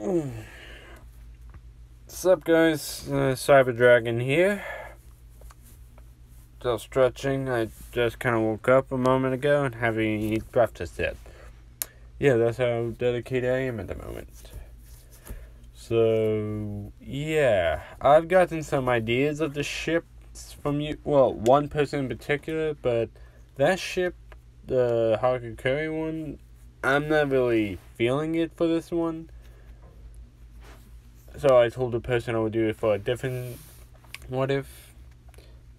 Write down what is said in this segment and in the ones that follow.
What's up, guys? Cyber Dragon here. Still stretching. I just kind of woke up a moment ago and haven't eaten breakfast yet. Yeah, that's how dedicated I am at the moment. So, yeah. I've gotten some ideas of the ships from you. Well, one person in particular, but that ship, the Hakakuri one, I'm not really feeling it for this one. So I told the person I would do it for a different what if.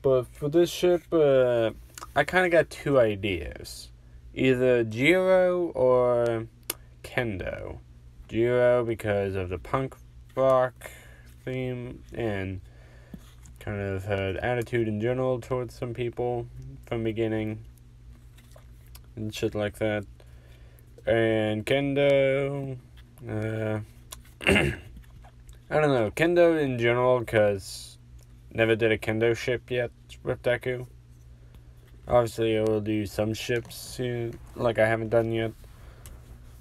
But for this ship, I kind of got two ideas. Either Jiro or Kendo. Jiro because of the punk rock theme and kind of her attitude in general towards some people from the beginning. And shit like that. And Kendo, I don't know, Kendo in general, because never did a Kendo ship yet with Deku. Obviously, I will do some ships like I haven't done yet.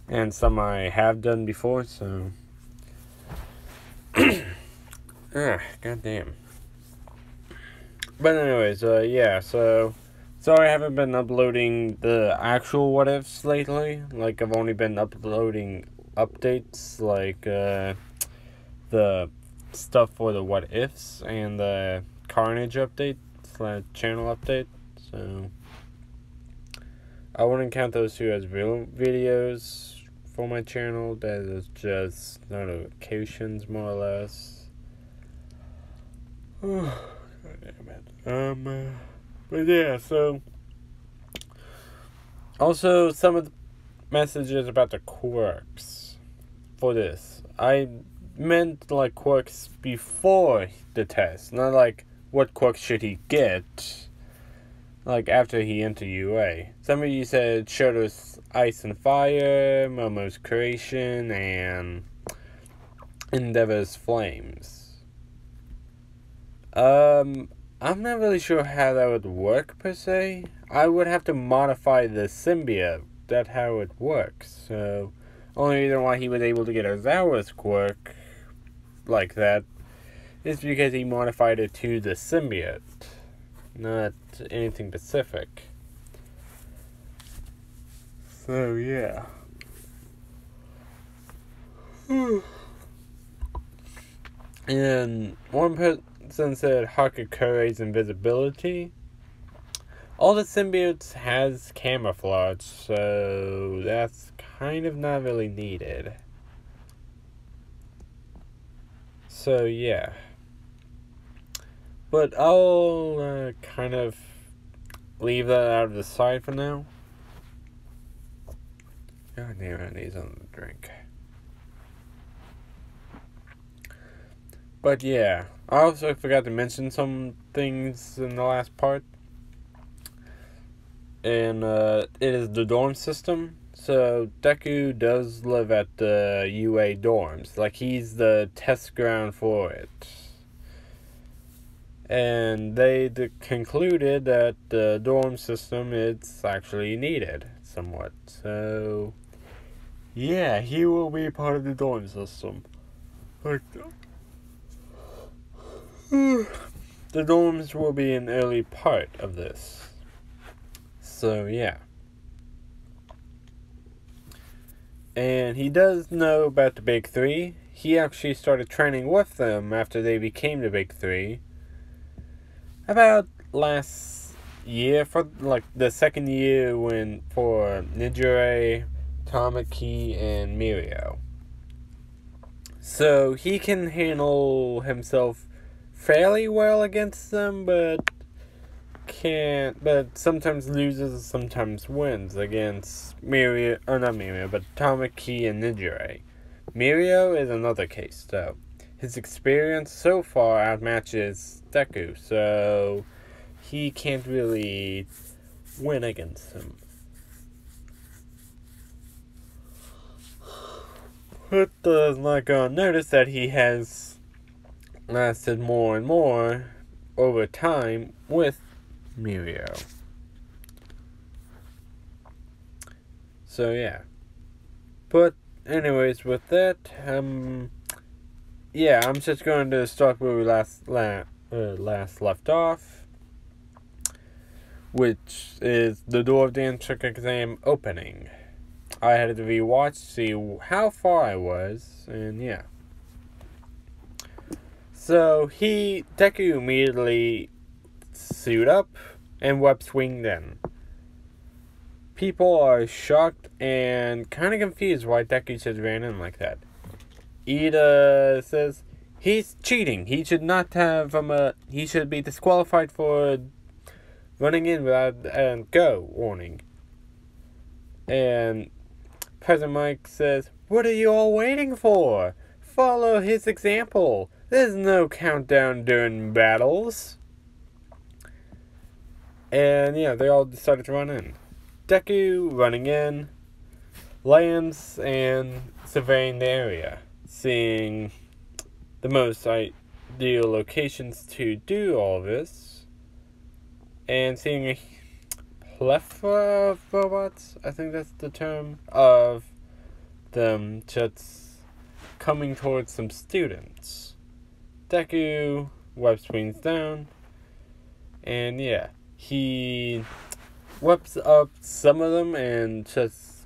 And some I have done before, so... goddamn. But anyways, yeah, so... Sorry I haven't been uploading the actual what-ifs lately. Like, I've only been uploading updates, like, the stuff for the what ifs and the Carnage update / channel update, so I wouldn't count those two as real videos for my channel. That is just notifications, more or less. God damn it. But yeah, so also some of the messages about the quirks for this. I meant like quirks before the test, not like what quirks should he get like after he entered UA. Some of you said Shoto's Ice and Fire, Momo's Creation, and Endeavor's Flames. I'm not really sure how that would work per se. I would have to modify the symbiote. That's how it works. So only reason why he was able to get Aizawa's quirk like that is because he modified it to the symbiote, not anything specific. So yeah. And one person said Hakakuri's invisibility. All the symbiotes has camouflage, so that's kind of not really needed. So, yeah. But I'll kind of leave that out of the side for now. God damn, I need something to drink. But yeah, I also forgot to mention some things in the last part. And it is the dorm system. So Deku does live at the UA dorms. Like, he's the test ground for it. And they concluded that the dorm system is actually needed somewhat. So, yeah, he will be part of the dorm system. Like, the dorms will be an early part of this. So, yeah. And he does know about the Big Three. He actually started training with them after they became the Big Three. About last year, for like the second year for Nijire, Tamaki, and Mirio. So he can handle himself fairly well against them, but sometimes loses, sometimes wins against Mirio, or not Mirio, but Tamaki and Nijire. Mirio is another case, though. His experience so far outmatches Deku, so he can't really win against him. But does not go unnoticed that he has lasted more and more over time with Mirio. So yeah. But anyways, with that, yeah, I'm just going to start where we last left off, which is the door of the entrance exam opening. I had to rewatch to see how far I was, and yeah. So Deku immediately suit up and web swinged in. People are shocked and kind of confused why Deku just ran in like that. Ida says he's cheating. He should not have he should be disqualified for running in without a go warning. And President Mike says, "What are you all waiting for? Follow his example. There's no countdown during battles." And yeah, they all decided to run in. Deku running in, lands and surveying the area, seeing the most ideal locations to do all this, and seeing a plethora of robots, I think that's the term, of them just coming towards some students. Deku web swings down, and yeah, he webs up some of them and just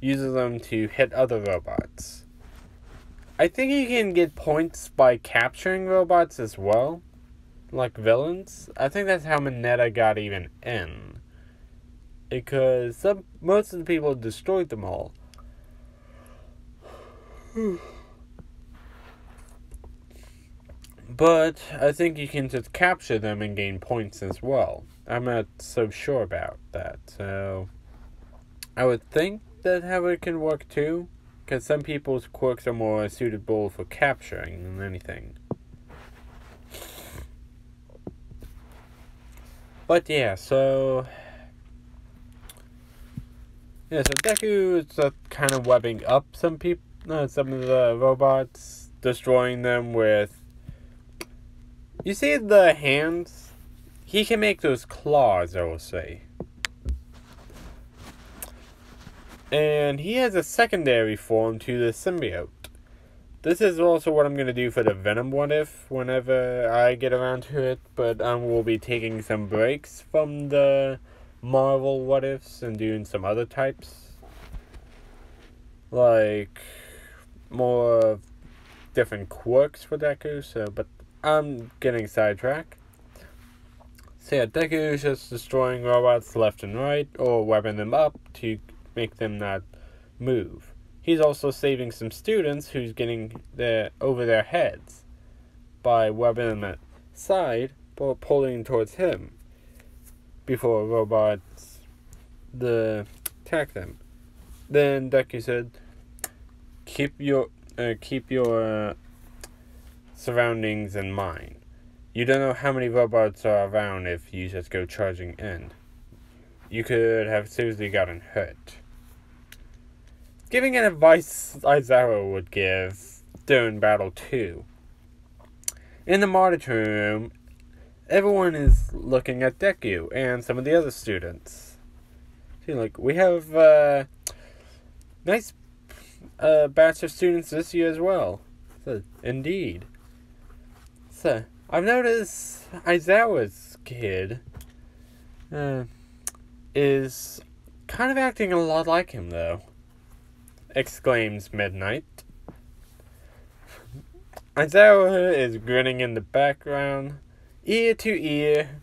uses them to hit other robots. I think you can get points by capturing robots as well, like villains. I think that's how Mineta got even in, because most of the people destroyed them all. But I think you can just capture them and gain points as well. I'm not so sure about that. So I would think that's how it can work too, because some people's quirks are more suitable for capturing than anything. But yeah, so Deku is kind of webbing up some of the robots, destroying them with. You see the hands? He can make those claws, I will say. And he has a secondary form to the symbiote. This is also what I'm going to do for the Venom What If whenever I get around to it. But I will be taking some breaks from the Marvel What Ifs and doing some other types. Like more different quirks for Deku. But I'm getting sidetracked. So yeah, Deku is just destroying robots left and right, or webbing them up to make them not move. He's also saving some students who's getting over their heads by webbing them aside or pulling towards him before robots attack them. Then Deku said, keep your surroundings in mind. You don't know how many robots are around if you just go charging in. You could have seriously gotten hurt. Giving an advice Aizawa would give during battle 2. In the monitor room, everyone is looking at Deku and some of the other students. See, like, we have a nice batch of students this year as well. So, indeed. So, I've noticed Aizawa's kid is kind of acting a lot like him, though. Exclaims Midnight. Aizawa is grinning in the background, ear to ear.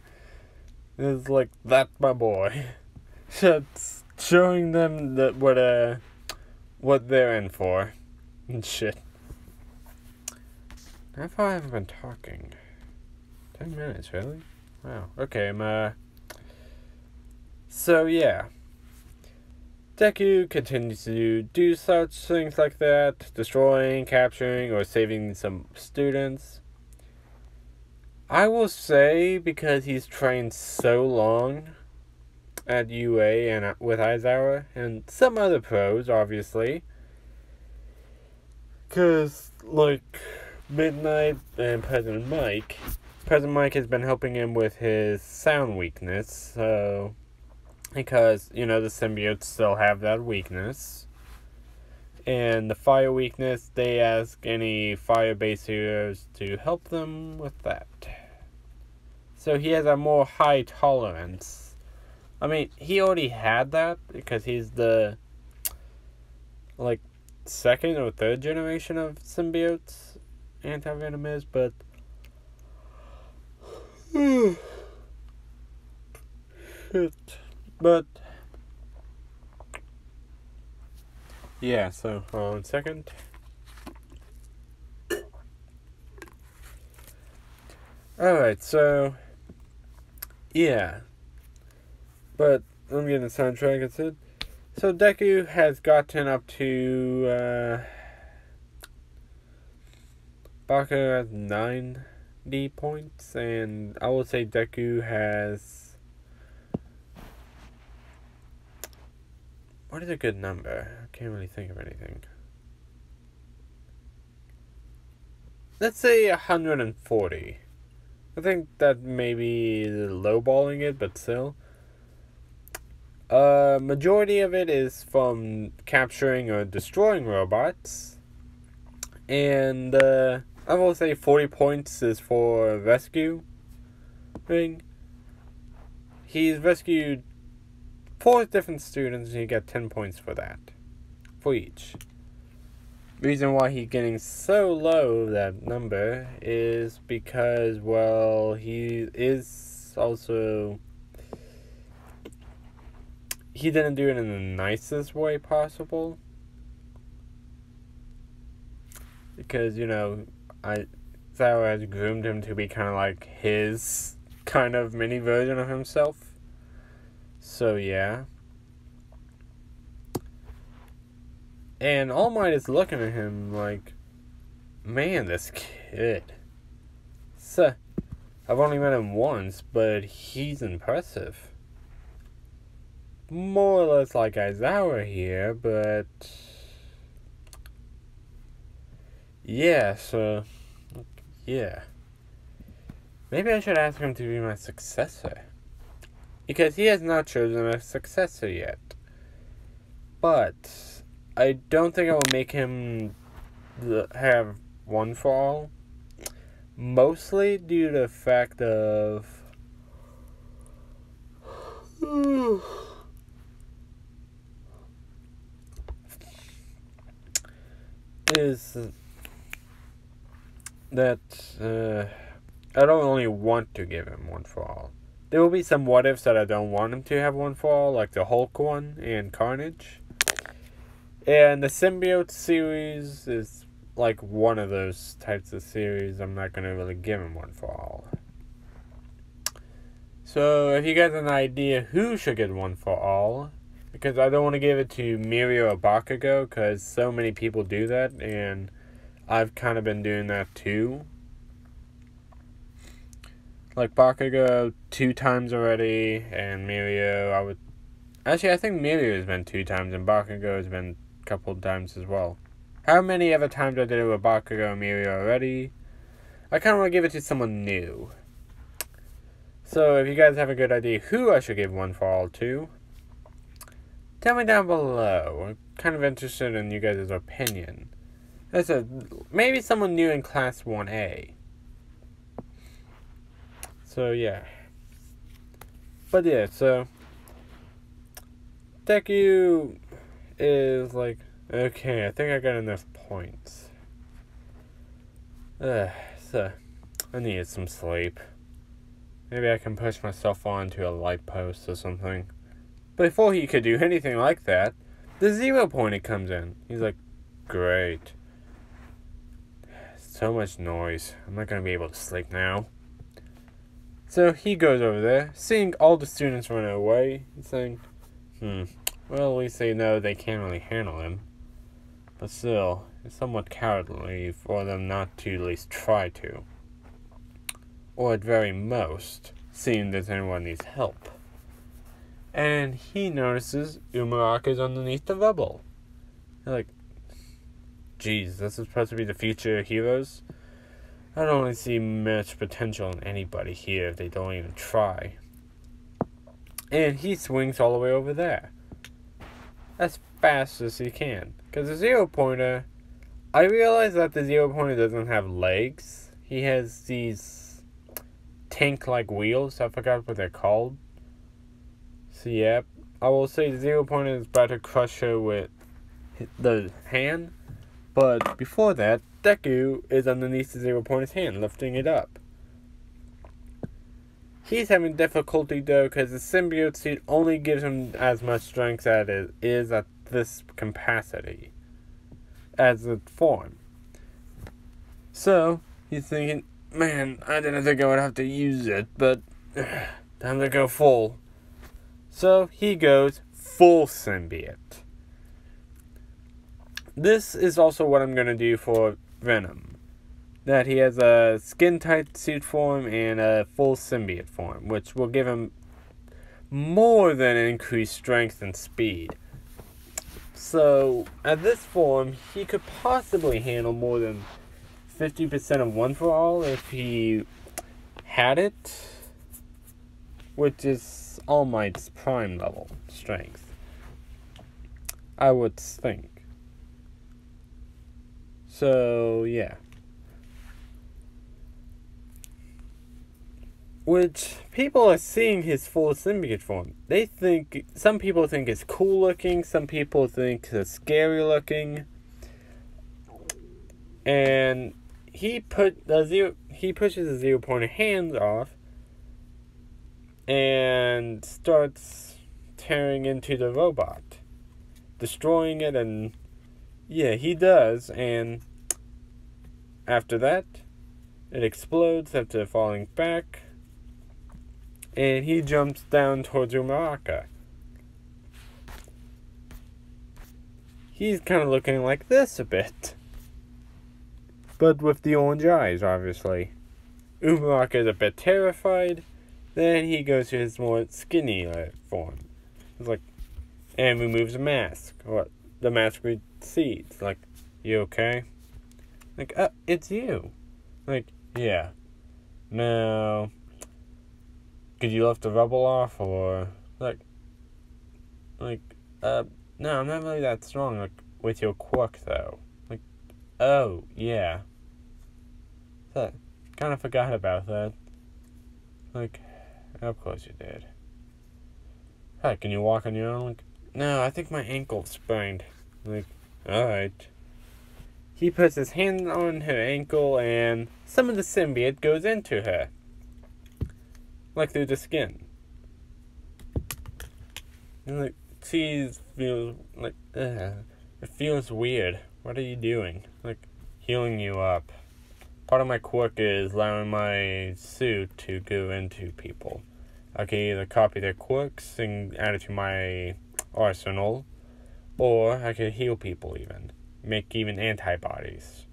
It's like, that's my boy. Just showing them what they're in for and shit. How far have I been talking? 10 minutes, really? Wow. Okay, so, yeah. Deku continues to do such things like that, destroying, capturing, or saving some students. I will say, because he's trained so long at UA and with Aizawa, and some other pros, obviously, because, like, Midnight and President Mike has been helping him with his sound weakness, so, because, the symbiotes still have that weakness. And the fire weakness, they ask any fire-based heroes to help them with that. So he has a more high tolerance. I mean, he already had that because he's the, like, second or third generation of symbiotes anti-venom is, but but yeah, so hold on a second. Alright, so yeah. But I'm getting the soundtrack, it's it. So Deku has gotten up to Baka has 90 points, and I will say Deku has, what is a good number? I can't really think of anything. Let's say 140. I think that may be lowballing it, but still. Majority of it is from capturing or destroying robots. And I will say 40 points is for rescue. He's rescued 4 different students and he got 10 points for that. For each. Reason why he's getting so low, that number, is because, well, he is also, he didn't do it in the nicest way possible. Because, you know, Aizawa has groomed him to be kind of like his kind of mini version of himself. So, yeah. And All Might is looking at him like, man, this kid. So, I've only met him once, but he's impressive. More or less like Aizawa here, but yeah, so yeah. Maybe I should ask him to be my successor. Because he has not chosen a successor yet. But I don't think I will make him have one for all. Mostly due to the fact of is that I don't only want to give him one for all. There will be some what ifs that I don't want him to have one for all, like the Hulk one and Carnage. And the Symbiote series is like one of those types of series I'm not going to really give him one for all. So if you guys have an idea who should get one for all, because I don't want to give it to Mirio or Bakugo, because so many people do that, and I've kind of been doing that too. Like Bakugo 2 times already, and Mirio, I think Mirio has been 2 times, and Bakugo has been a couple times as well. How many other times I did it with Bakugo and Mirio already? I kind of want to give it to someone new. So if you guys have a good idea who I should give one for all to, tell me down below. I'm kind of interested in you guys' opinion. Maybe someone new in Class 1A. So, yeah. But, yeah, so Deku is like, okay, I think I got enough points. So, I needed some sleep. Maybe I can push myself onto a light post or something. But before he could do anything like that, the 0 pointer comes in. He's like, great. So much noise. I'm not going to be able to sleep now. So he goes over there, seeing all the students run away. He's saying, well, at least they know they can't really handle him. But still, it's somewhat cowardly for them not to at least try to. Or at very most, seeing that anyone needs help. And he notices Uraraka is underneath the rubble. They're like, geez, this is supposed to be the future heroes? I don't really see much potential in anybody here if they don't even try. And he swings all the way over there. That's fast as he can. Because the 0-pointer, I realize that the 0-pointer doesn't have legs. He has these tank-like wheels. I forgot what they're called. So yeah, I will say the 0-pointer is about to crush her with the hand. But before that, Deku is underneath the 0-pointer's hand, lifting it up. He's having difficulty though, because the symbiote suit only gives him as much strength as it is at this capacity as a form. So he's thinking, man, I didn't think I would have to use it, but time to go full. So he goes full symbiote. This is also what I'm going to do for Venom. That he has a skin-tight suit form and a full symbiote form, which will give him more than increased strength and speed. So, at this form, he could possibly handle more than 50% of One For All if he had it, which is All Might's prime level strength, I would think. So, yeah. Which, people are seeing his full symbiote form. Some people think it's cool looking, some people think it's scary looking. And he pushes the 0-pointer hands off and starts tearing into the robot, destroying it, and yeah, he does, and after that, it explodes after falling back, and he jumps down towards Uraraka. He's kind of looking like this a bit, but with the orange eyes, obviously. Uraraka is a bit terrified. Then he goes to his more skinny form. It's like, and removes a mask. What? The mask we see. It's like, you okay? Like, it's you. Like, yeah. No. Could you lift the rubble off? Or, no, I'm not really that strong, like, with your quirk, though. Like, oh, yeah. So, kind of forgot about that. Like, of course you did. Hey, can you walk on your own? Like, no, I think my ankle's sprained. Like, alright. He puts his hand on her ankle and some of the symbiote goes into her. Like through the skin. And like, feels like, it feels weird. What are you doing? Like, healing you up. Part of my quirk is allowing my suit to go into people. I can either copy their quirks and add it to my arsenal, or I can heal people even. Make even antibodies.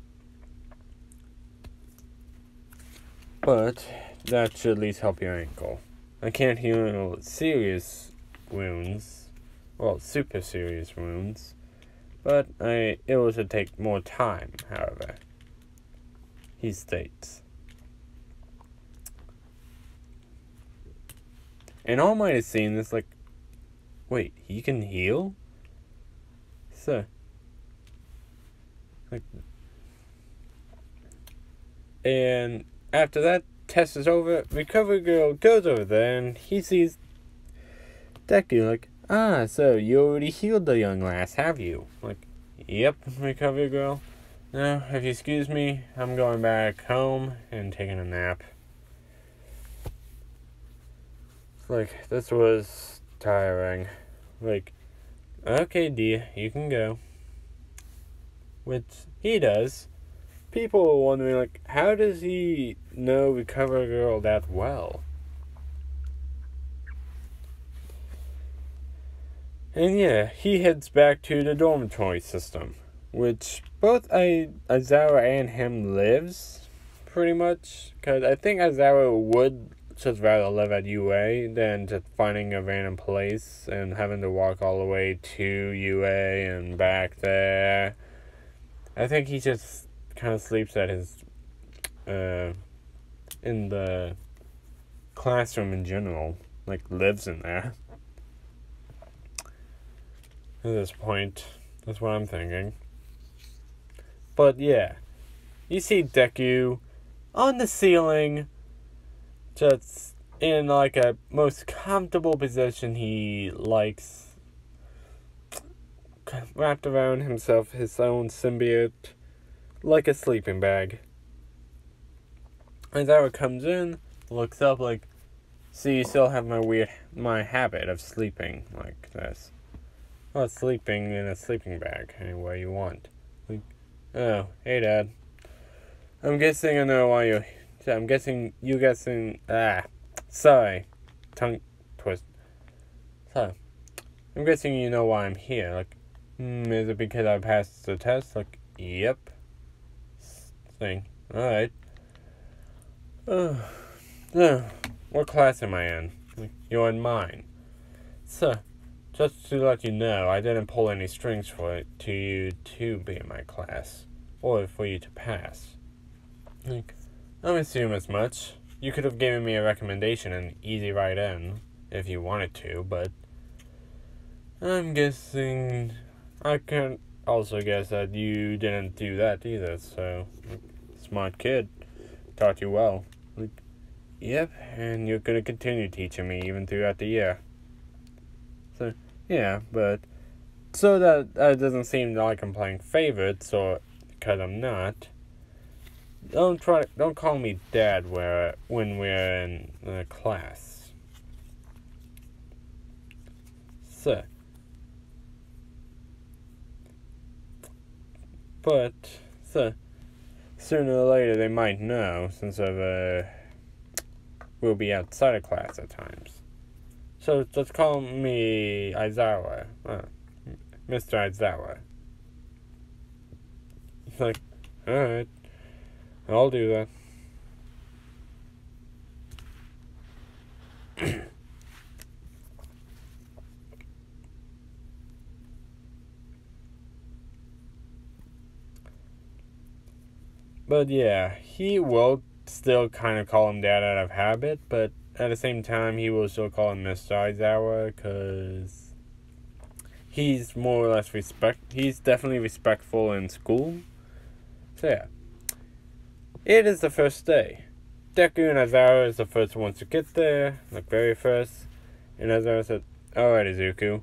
But that should at least help your ankle. I can't heal serious wounds. Well, super serious wounds. But it would take more time, however. He states. And All Might is seeing this like, wait, he can heal? So, like, and after that test is over, Recovery Girl goes over there and he sees Deku like, so you already healed the young lass, have you? Like, yep, Recovery Girl. Now, if you excuse me, I'm going back home and taking a nap. Like, this was tiring. Like, okay, dear, you can go. Which he does. People are wondering, like, how does he know Recovery Girl that well? And yeah, he heads back to the dormitory system, which both Aizawa and him lives, pretty much. Because I think Aizawa would just rather live at UA than just finding a random place and having to walk all the way to UA and back there. I think he just kind of sleeps at his, in the classroom in general. Like, lives in there. at this point. That's what I'm thinking. But yeah, you see Deku on the ceiling, just in like a most comfortable position he likes, wrapped around himself his own symbiote like a sleeping bag. Aizawa comes in, looks up like, so you still have my habit of sleeping like this. Well, sleeping in a sleeping bag anywhere you want. Like, oh, hey Dad. I'm guessing I know why you. I'm guessing you guessing. Sorry, tongue twist. So, I'm guessing you know why I'm here. Like, is it because I passed the test? Like, yep. Thing. All right. What class am I in? Like, you're in mine. So, just to let you know, I didn't pull any strings for you to be in my class, or for you to pass. Like, I'm assuming as much. You could have given me a recommendation and easy right in, if you wanted to, but I'm guessing I can also guess that you didn't do that either, so, smart kid. Taught you well. Like, yep, and you're gonna continue teaching me even throughout the year. So, yeah, but so that doesn't seem like I'm playing favorites, or because I'm not. Don't call me Dad when we're in class. So, but sooner or later they might know, since we'll be outside of class at times. So just call me Aizawa, Mr. Aizawa. It's like, alright, I'll do that. But yeah, he will still kind of call him Dad out of habit, but at the same time, he will still call him Mr. Aizawa, because he's more or less he's definitely respectful in school. So yeah. It is the first day. Deku and Aizawa is the first ones to get there, like very first. And Aizawa said, alright Izuku,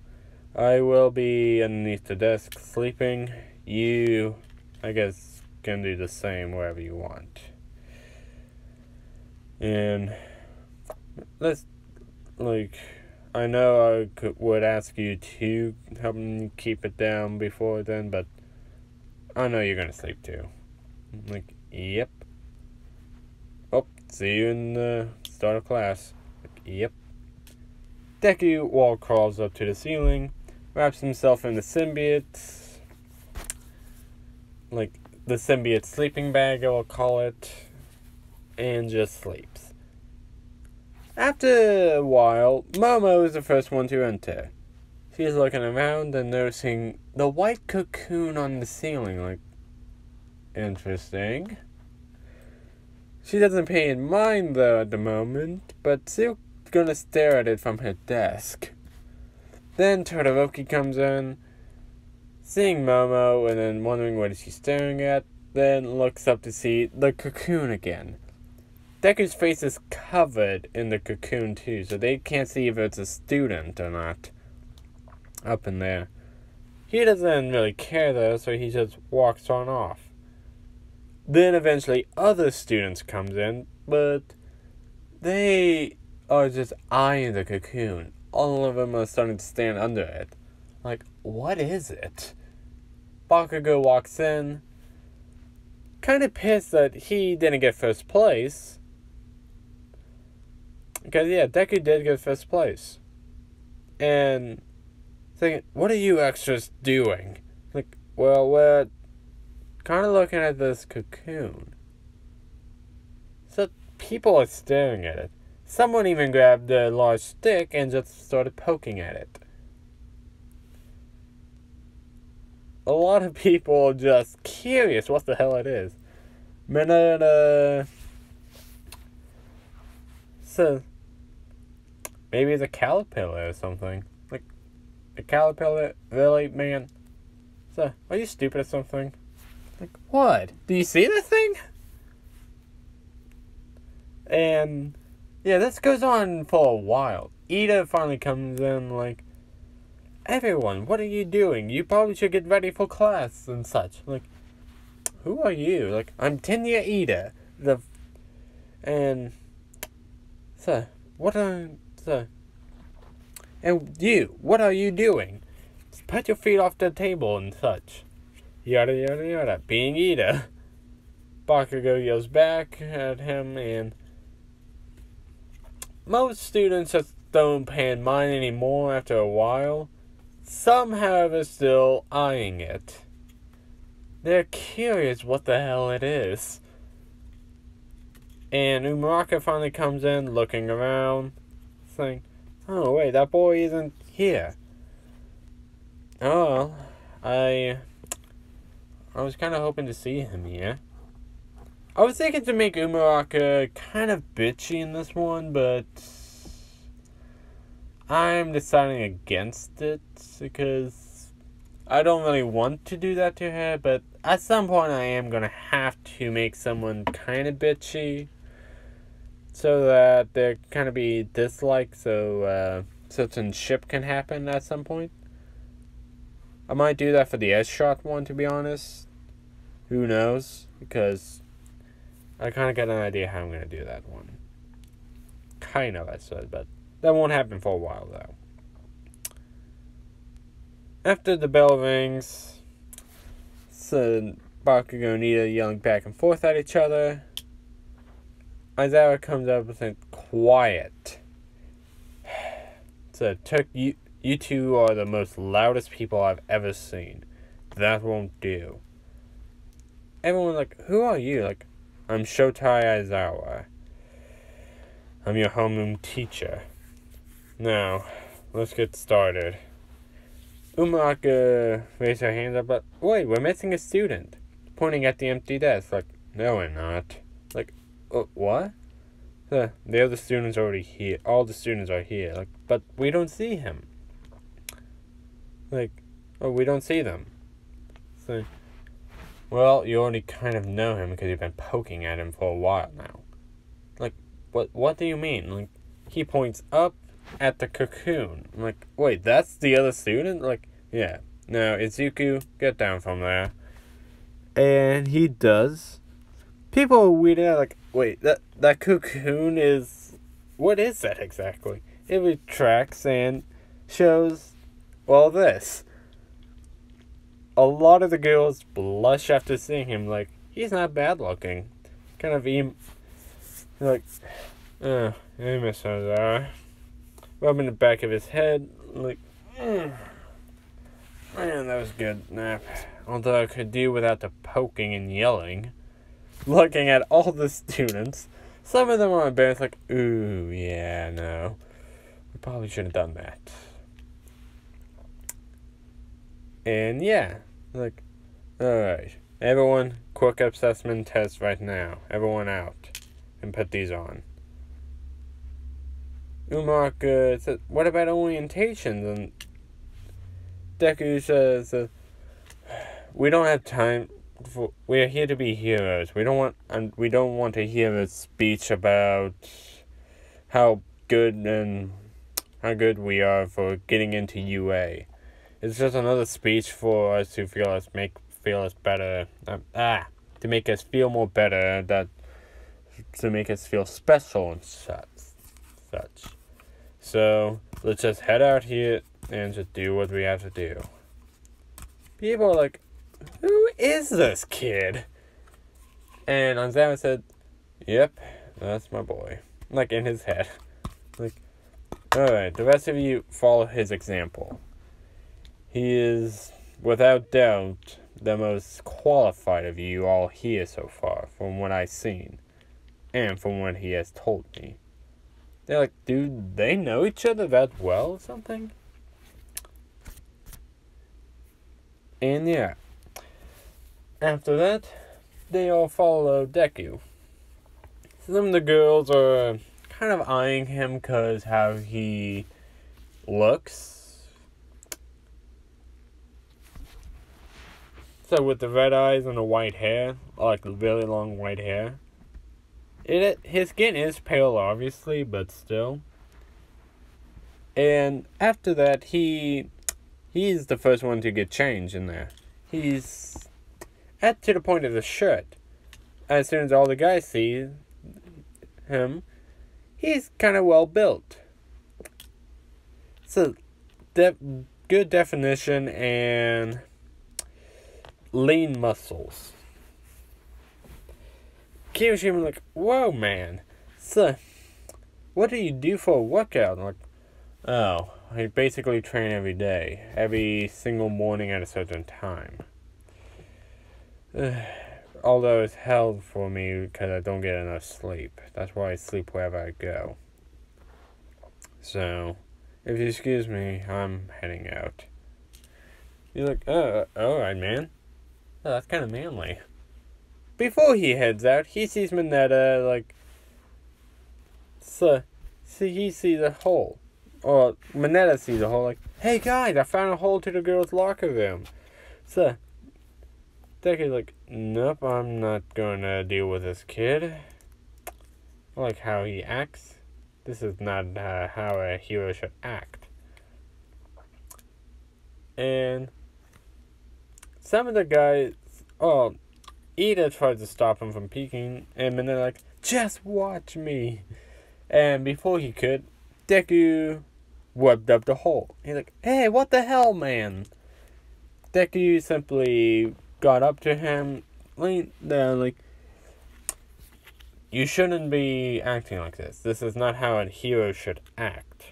I will be underneath the desk sleeping. You, I guess, can do the same wherever you want. And I know I would ask you to help me keep it down before then, but I know you're gonna sleep too. Like, yep. Oh, see you in the start of class. Like, yep. Deku wall crawls up to the ceiling, wraps himself in the symbiote, like the symbiote sleeping bag, I will call it, and just sleeps. After a while, Momo is the first one to enter. She's looking around and noticing the white cocoon on the ceiling, like, interesting. She doesn't pay in mind, though, at the moment, but still gonna stare at it from her desk. Then Todoroki comes in, seeing Momo, and then wondering what she's staring at, then looks up to see the cocoon again. Deku's face is covered in the cocoon, too, so they can't see if it's a student or not up in there. He doesn't really care, though, so he just walks on off. Then eventually other students comes in, but they are just eyeing the cocoon. All of them are starting to stand under it. Like, what is it? Bakugo walks in, kind of pissed that he didn't get first place. Because, yeah, Deku did get first place. And thinking, what are you extras doing? Like, well, we're kind of looking at this cocoon. So people are staring at it. Someone even grabbed a large stick and just started poking at it. A lot of people are just curious what the hell it is. Mineta says, maybe it's a caterpillar or something. Like, a caterpillar? Really, man? So, are you stupid or something? Like, what? Do you see that thing? And, yeah, this goes on for a while. Ida finally comes in, like, everyone, what are you doing? You probably should get ready for class and such. Like, who are you? Like, I'm Tenya Ida. And, sir, and you, what are you doing? Just put your feet off the table and such. Yada yada yada. Being Ida. Bakugo yells back at him, and most students just don't pay mind anymore after a while. Some, however, still eyeing it. They're curious what the hell it is. And Uraraka finally comes in, looking around, saying, oh wait, that boy isn't here. Oh, I was kind of hoping to see him here. I was thinking to make Uraraka kind of bitchy in this one, but I'm deciding against it because I don't really want to do that to her, but at some point I am going to have to make someone kind of bitchy so that there kind of be dislike, so certain ship can happen at some point. I might do that for the S-Shot one, to be honest. Who knows? Because I kind of got an idea how I'm going to do that one. Kind of, I said, but that won't happen for a while, though. After the bell rings, so Bakugo and Ida yelling back and forth at each other. Aizawa comes up and says, quiet. So, you two are the most loudest people I've ever seen. That won't do. Everyone's like, who are you? Like, I'm Shotai Aizawa. I'm your homeroom teacher. Now, let's get started. Uraraka raised her hands up, but wait, we're missing a student. Pointing at the empty desk, like, no we're not. Like, what? The other students are already here. All the students are here. Like, but we don't see him. Like, we don't see them. So, well, you already kind of know him because you've been poking at him for a while now. Like, what do you mean? Like, he points up at the cocoon. I'm like, wait, that's the other student? Like, yeah. Now, Izuku, get down from there. And he does. People are weirded out, like, wait, that cocoon is... What is that exactly? It retracts and shows, well, this. A lot of the girls blush after seeing him, like, he's not bad looking. Kind of like, I miss her there. Rubbing the back of his head, like, man, that was a good nap. Although I could do without the poking and yelling. Looking at all the students, some of them are embarrassed, like, ooh, yeah, no. We probably shouldn't have done that. And yeah, like, alright. Everyone, quick assessment test right now. Everyone out. And put these on. Uraraka says, what about orientations? And Deku says, we don't have time. We are here to be heroes. We don't want to hear a speech about how good we are for getting into UA. It's just another speech for us to feel us better. To make us feel more better. To make us feel special and such. So let's just head out here and just do what we have to do. People are like, who is this kid? And Aizawa said, yep, that's my boy. Like, in his head. Like, alright, the rest of you follow his example. He is, without doubt, the most qualified of you all here so far, from what I've seen. And from what he has told me. They're like, do they know each other that well or something? And yeah. After that, they all follow Deku. Some of the girls are kind of eyeing him because how he looks. So with the red eyes and the white hair, like really long white hair. His skin is pale, obviously, but still. And after that, he's the first one to get changed in there. He's to the point of the shirt. As soon as all the guys see him, he's kind of well built. So, good definition and lean muscles. Kirishima like, whoa, man. So, what do you do for a workout? I'm like, oh, I basically train every day. Every single morning at a certain time. Although it's hell for me because I don't get enough sleep. That's why I sleep wherever I go. So, if you excuse me, I'm heading out. You're like, oh, alright, man. Oh, that's kind of manly. Before he heads out, he sees Mineta, like, so he sees a hole. Or, Mineta sees a hole, like, hey guys, I found a hole to the girls' locker room. So, Deku's like, nope, I'm not going to deal with this kid. I like how he acts. This is not how a hero should act. And some of the guys, Ida tries to stop him from peeking, and then they're like, just watch me. And before he could, Deku webbed up the hole. He's like, hey, what the hell, man? Deku simply got up to him, leaned down, like, you shouldn't be acting like this. This is not how a hero should act.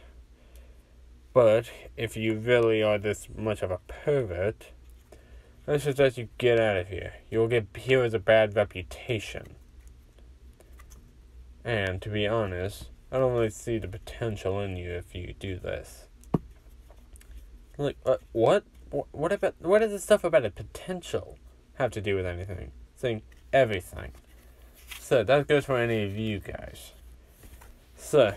But if you really are this much of a pervert, I suggest you get out of here. You'll give heroes a bad reputation. And to be honest, I don't really see the potential in you if you do this. Like, what? What does this stuff about a potential have to do with anything? Saying everything. So that goes for any of you guys. So,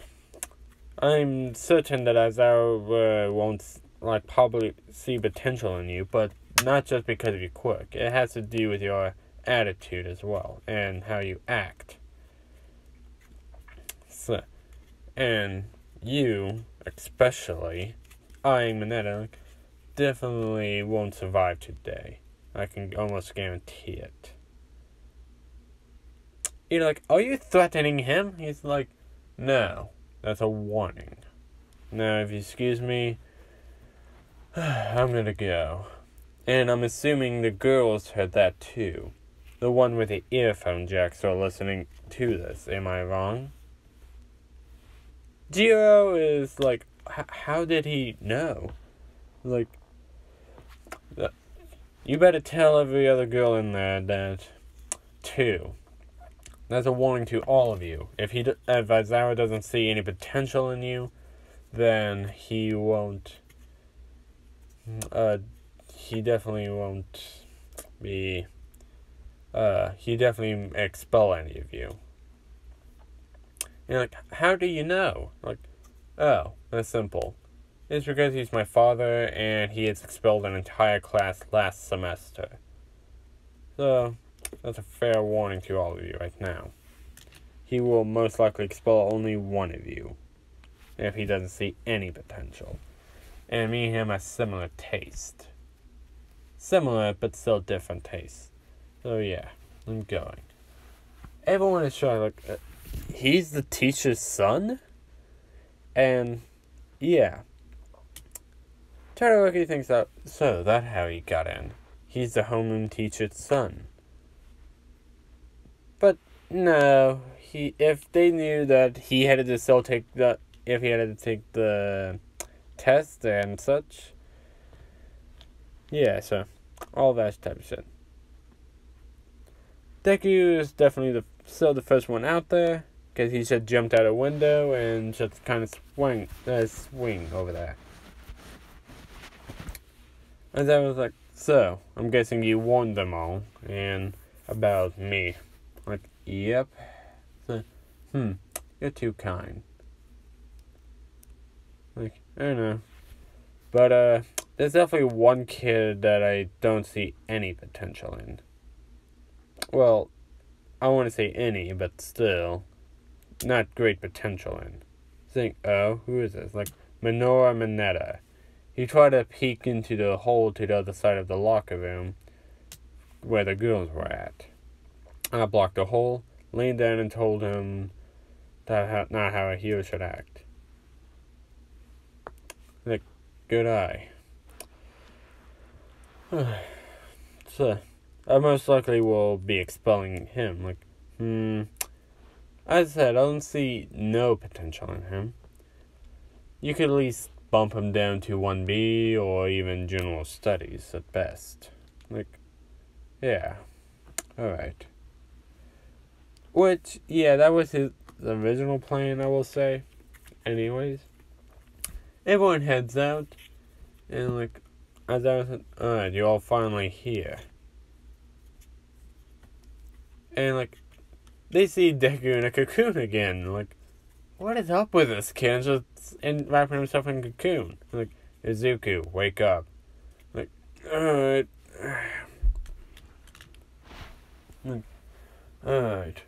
I'm certain that Aizawa won't probably see potential in you, but not just because of your quirk. It has to do with your attitude as well, and how you act. So, and you, especially, Mineta, definitely won't survive today. I can almost guarantee it. You're like, are you threatening him? He's like, no, that's a warning. Now, if you excuse me, I'm gonna go. And I'm assuming the girls heard that too. The one with the earphone jacks are listening to this. Am I wrong? Jiro is like, how did he know? Like, you better tell every other girl in there that, too. That's a warning to all of you. If Aizawa doesn't see any potential in you, then he won't, he definitely won't be, he definitely expel any of you. You're like, how do you know? Like, oh, that's simple. It's because he's my father, and he has expelled an entire class last semester. So, that's a fair warning to all of you right now. He will most likely expel only one of you, if he doesn't see any potential. And me and him have similar taste. Similar, but still different tastes. So yeah, I'm going. Everyone is trying, like, he's the teacher's son? And, yeah. Todoroki thinks that, so that's how he got in. He's the homeroom teacher's son. But, no, if they knew that he had to still take the test and such, yeah, so, all that type of shit. Deku is definitely still the first one out there, because he just jumped out a window and just kind of swing over there. And I was like, so, I'm guessing you warned them all, and about me. Like, yep. So, you're too kind. Like, I don't know. But, there's definitely one kid that I don't see any potential in. Well, I want to say any, but still, not great potential in. Think, oh, who is this? Like, Mineta. He tried to peek into the hole to the other side of the locker room where the girls were at. I blocked the hole, leaned down, and told him that's not how a hero should act. Like, good eye. So, I most likely will be expelling him. Like, as I said, I don't see no potential in him. You could at least bump him down to 1B or even general studies at best. Like, yeah. Alright. Which, yeah, that was his original plan, I will say. Anyways. Everyone heads out. And, like, as I was, alright, you're all finally here. And, like, they see Deku in a cocoon again. Like, what is up with this kid? Just wrapping himself in a cocoon. Like, Izuku, wake up. Like, alright. Like, alright.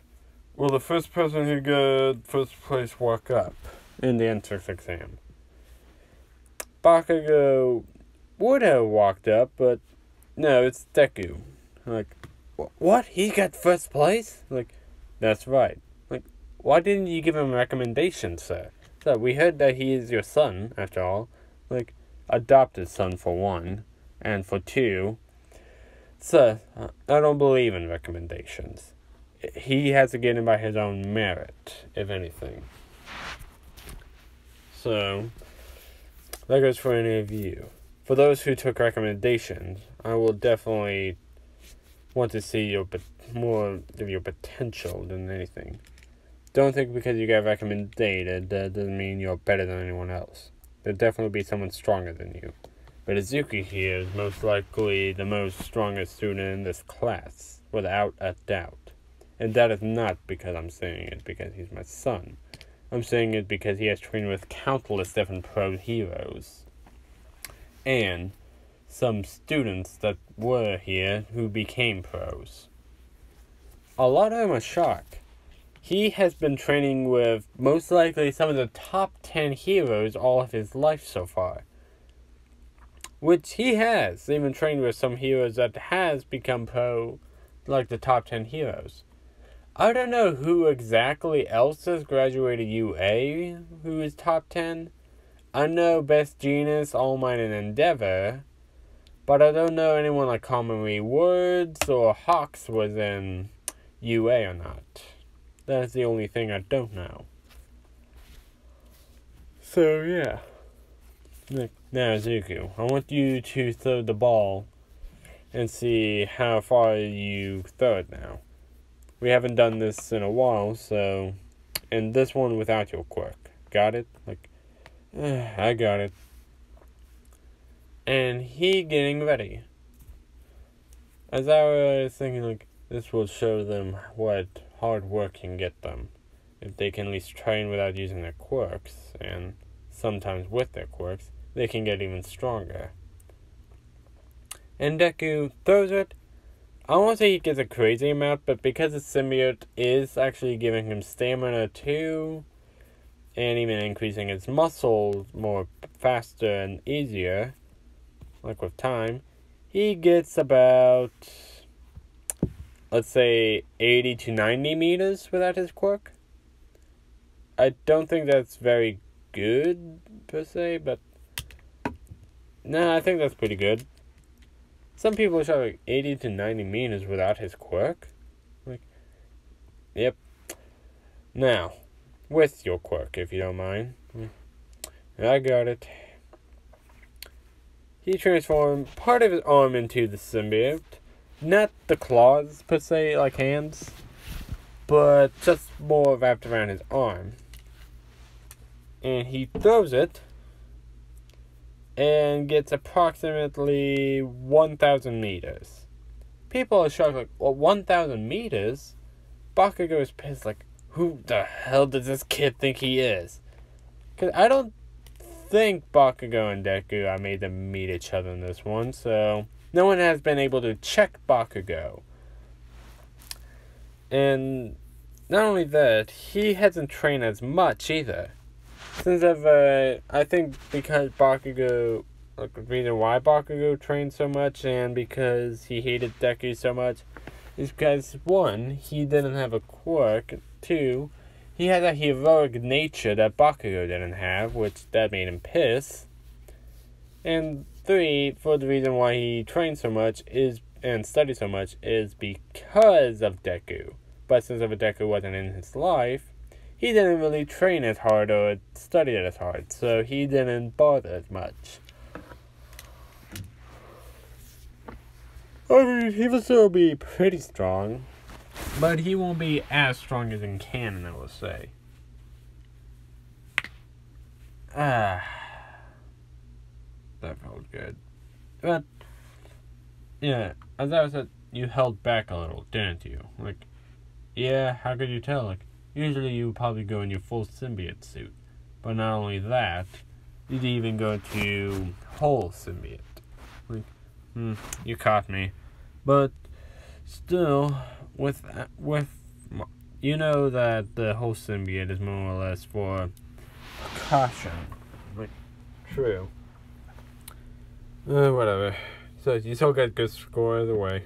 Well, the first person who got first place woke up in the entrance exam. Bakugo would have walked up, but no, it's Deku. Like, what? He got first place? Like, that's right. Like, why didn't you give him recommendations, sir? So, we heard that he is your son, after all. Like, adopted son for one, and for two. Sir, I don't believe in recommendations. He has to get in by his own merit, if anything. So, that goes for any of you. For those who took recommendations, I will definitely want to see more of your potential than anything. Don't think because you got recommended that doesn't mean you're better than anyone else. There'll definitely be someone stronger than you. But Izuku here is most likely the most strongest student in this class, without a doubt. And that is not because I'm saying it because he's my son. I'm saying it because he has trained with countless different pro heroes. And some students that were here who became pros. A lot of them are shocked. He has been training with most likely some of the top 10 heroes all of his life so far. Which he has even trained with some heroes that has become pro, like the top 10 heroes. I don't know who exactly else has graduated UA who is top 10. I know Best Genius, All Might, and Endeavor, but I don't know anyone like Common Rewards or Hawks was in UA or not. That's the only thing I don't know. So, yeah. Now, Zuko, I want you to throw the ball and see how far you throw it now. We haven't done this in a while, so... And this one without your quirk. Got it? Like, I got it. And he getting ready. As I was thinking, like, this will show them what hard work can get them. If they can at least train without using their quirks, and sometimes with their quirks, they can get even stronger. And Deku throws it. I won't say he gets a crazy amount, but because the symbiote is actually giving him stamina too, and even increasing his muscle more faster and easier, like with time, he gets about, let's say, 80 to 90 meters without his quirk. I don't think that's very good, per se, but nah, I think that's pretty good. Some people shot like 80 to 90 meters without his quirk. Like, yep. Now, with your quirk, if you don't mind. I got it. He transformed part of his arm into the symbiote. Not the claws, per se, like hands, but just more wrapped around his arm. And he throws it, and gets approximately 1,000 meters. People are shocked, like, well, 1,000 meters? Bakugo is pissed, like, who the hell does this kid think he is? Because I don't think Bakugo and Deku, I made them meet each other in this one, so no one has been able to check Bakugo. And not only that, he hasn't trained as much either. Since I think because Bakugo, like the reason why Bakugo trained so much and because he hated Deku so much is because 1, he didn't have a quirk, 2, he had a heroic nature that Bakugo didn't have, which that made him piss. And 3, for the reason why he trained so much and studied so much is because of Deku. But since Deku wasn't in his life, he didn't really train as hard or study as hard, so he didn't bother as much. I mean, he will still be pretty strong, but he won't be as strong as in canon, I will say. That felt good. But, yeah, as I said, you held back a little, didn't you? Like, yeah, how could you tell? Like, usually you would probably go in your full symbiote suit. But not only that, you'd even go to whole symbiote. Like, you caught me. But still, with you know that the whole symbiote is more or less for caution. Like, true. Whatever. So you still got good score either way.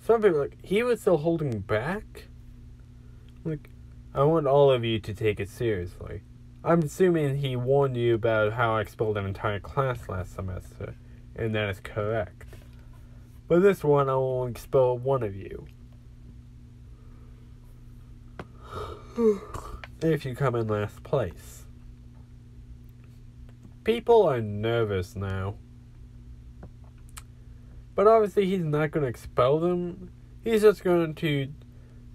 Some people like, he was still holding back? Like, I want all of you to take it seriously. I'm assuming he warned you about how I expelled an entire class last semester, and that is correct. But this one, I will expel one of you. If you come in last place. People are nervous now. But obviously he's not going to expel them. He's just going to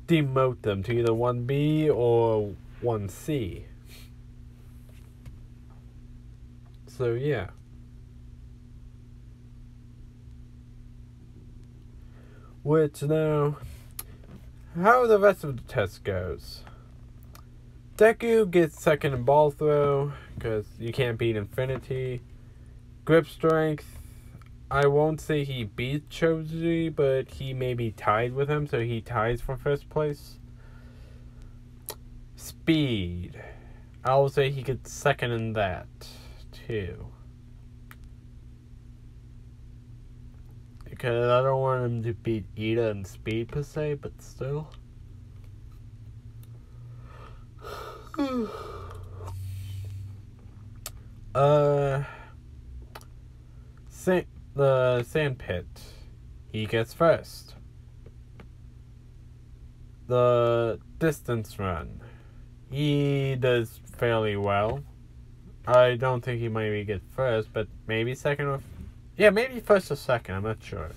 demote them to either 1B or 1C. So yeah. Which now, how the rest of the test goes. Deku gets second in ball throw, because you can't beat Infinity. Grip strength, I won't say he beat Choji, but he may be tied with him, so he ties for first place. Speed, I will say he gets second in that, too. Because I don't want him to beat Ida in speed per se, but still. The sand pit, he gets first. The distance run, he does fairly well. I don't think he might get first, but maybe second or... Yeah, maybe first or second, I'm not sure.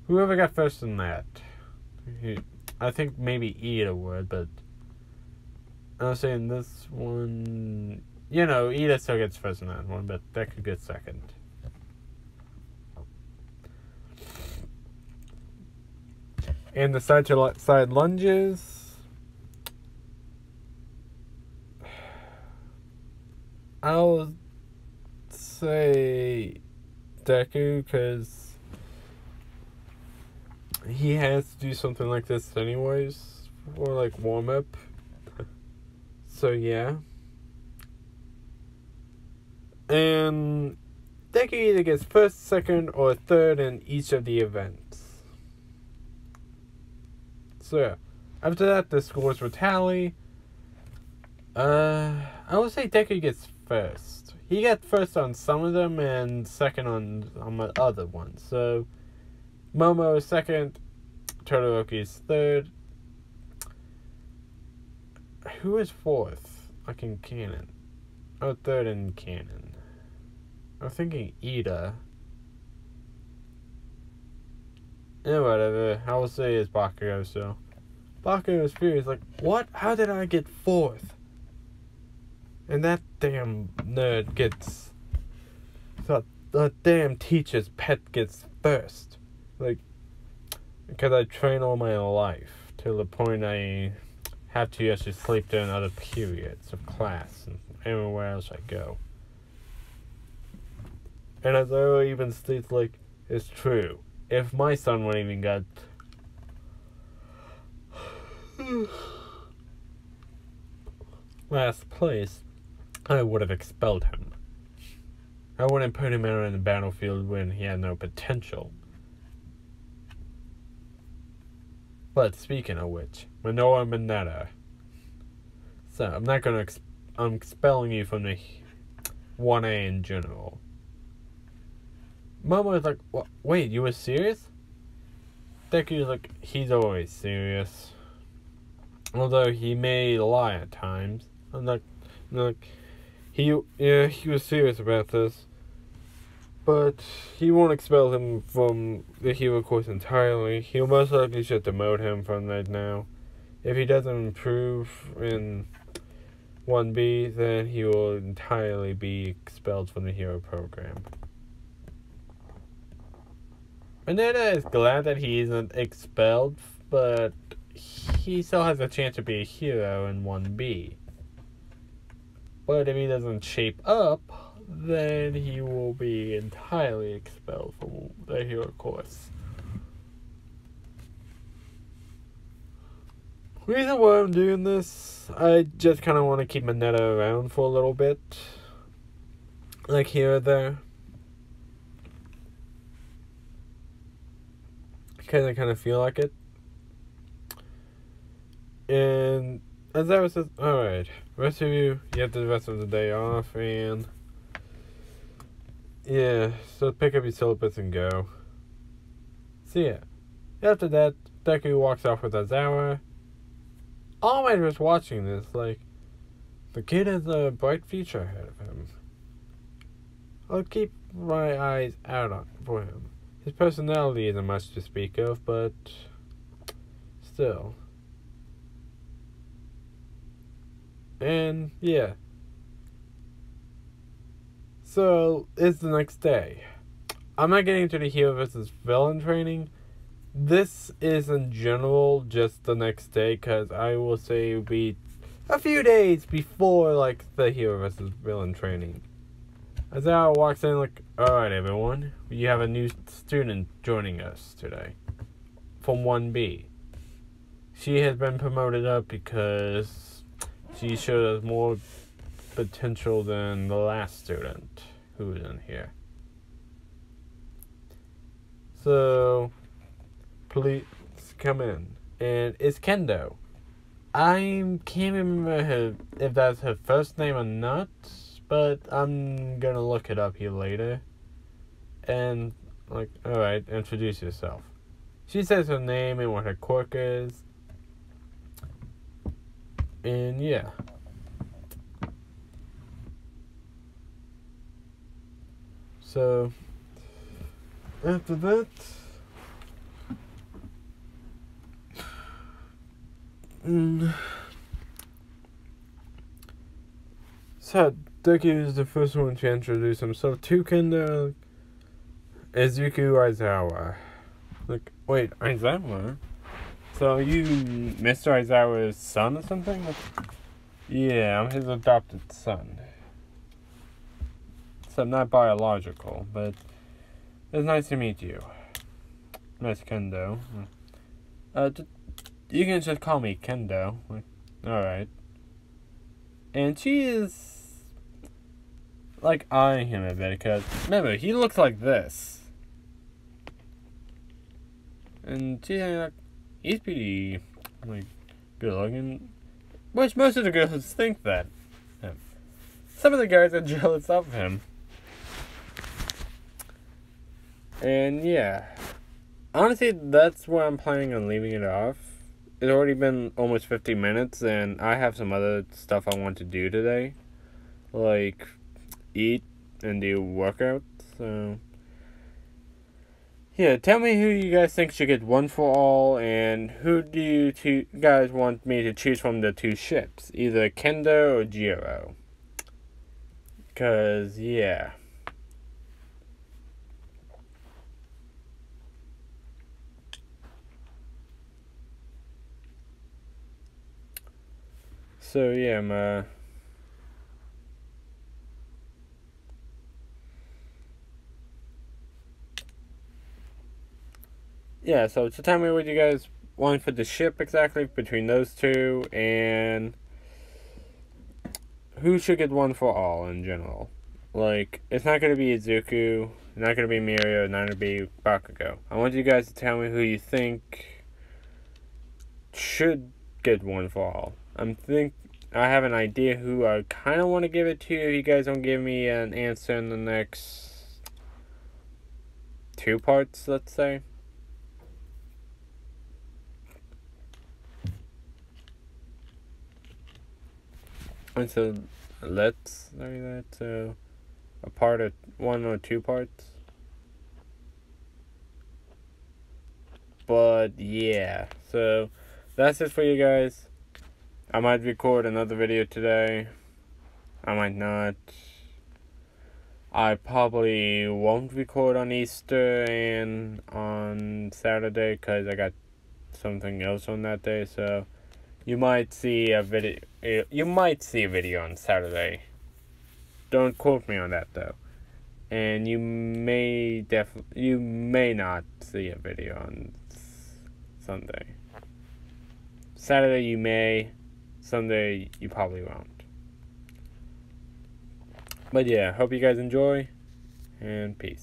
Whoever got first in that. I think maybe Ida would, but... I was saying this one... You know, Ida still gets first in that one, but that could get second. And the side lunges... I'll say Deku, because he has to do something like this anyways, for like warm up. So yeah. And Deku either gets first, second, or third in each of the events. So yeah. After that, the scores will tally. I would say Deku gets first. He got first on some of them and second on the other ones. So, Momo is second, Todoroki is third. Who is fourth? Like in canon. Oh, third in canon. I'm thinking Ida. Yeah, whatever. I will say it's Bakugo, so. Bakugo is furious, like, what? How did I get fourth? And that damn nerd gets... The damn teacher's pet gets first. Like, because I train all my life. To the point I have to actually sleep during other periods of class. And anywhere else I go. And Aizawa even states, like, it's true. If my son would even got last place, I would have expelled him. I wouldn't put him out in the battlefield when he had no potential. But speaking of which, Manoa Mineta. So, I'm not gonna I'm expelling you from the 1A in general. Momo was like, what? Wait, you were serious? Deku's like, he's always serious. Although he may lie at times. I'm like, he was serious about this. But he won't expel him from the hero course entirely. He'll most likely just demote him from that now. If he doesn't improve in 1B, then he will entirely be expelled from the hero program. Mineta is glad that he isn't expelled, but he still has a chance to be a hero in 1B. But if he doesn't shape up, then he will be entirely expelled from the hero course. Reason why I'm doing this, I just kind of want to keep Mineta around for a little bit. Like here or there. Because I kind of feel like it. And as I was, alright, rest of you have the rest of the day off, and yeah, so pick up your syllabus and go. See ya. After that, Deku walks off with Aizawa. All my just watching this, like, the kid has a bright future ahead of him. I'll keep my eyes out for him. His personality isn't much to speak of, but still. And yeah. So it's the next day. I'm not getting into the hero versus villain training. This is in general just the next day, because I will say it will be a few days before, like, the hero versus villain training. Aizawa walks in like, alright everyone, you have a new student joining us today. From 1B. She has been promoted up because she showed us more potential than the last student who was in here. So, please come in. And it's Kendo. I can't remember if that's her first name or not, but I'm gonna look it up here later. And, like, alright, introduce yourself. She says her name and what her quirk is. And yeah. So, after that, so Deku is the first one to introduce himself to Kendo. Izuku Aizawa. Like, wait, Aizawa? So you Mr. Aizawa's son or something? Like, yeah, I'm his adopted son. So not biological, but it's nice to meet you, Miss Kendo. You can just call me Kendo. Alright. And she is, like, eyeing him a bit, because, remember, he looks like this. And she's like, he's pretty, like, good looking. Which most of the girls think that. Some of the guys are jealous of him. And yeah. Honestly, that's where I'm planning on leaving it off. It's already been almost 50 minutes, and I have some other stuff I want to do today. Like, eat and do workouts, so... Yeah, tell me who you guys think should get one for all, and who do you guys want me to choose from the two ships? Either Kendo or Jiro. Because, yeah. So, yeah, yeah, so tell me what you guys want for the ship exactly between those two, and who should get one for all in general. Like, it's not going to be Izuku, not going to be Mirio, not going to be Bakugo. I want you guys to tell me who you think should get one for all. I have an idea who I kind of want to give it to. If you guys don't give me an answer in the next 2 parts, let's say. And so let's say that a part of 1 or 2 parts. But yeah, so that's it for you guys. I might record another video today. I might not. I probably won't record on Easter and on Saturday because I got something else on that day. So you might see a video. You might see a video on Saturday. Don't quote me on that though. And you may not see a video on Sunday. Saturday you may. Sunday you probably won't. But yeah, hope you guys enjoy, and peace.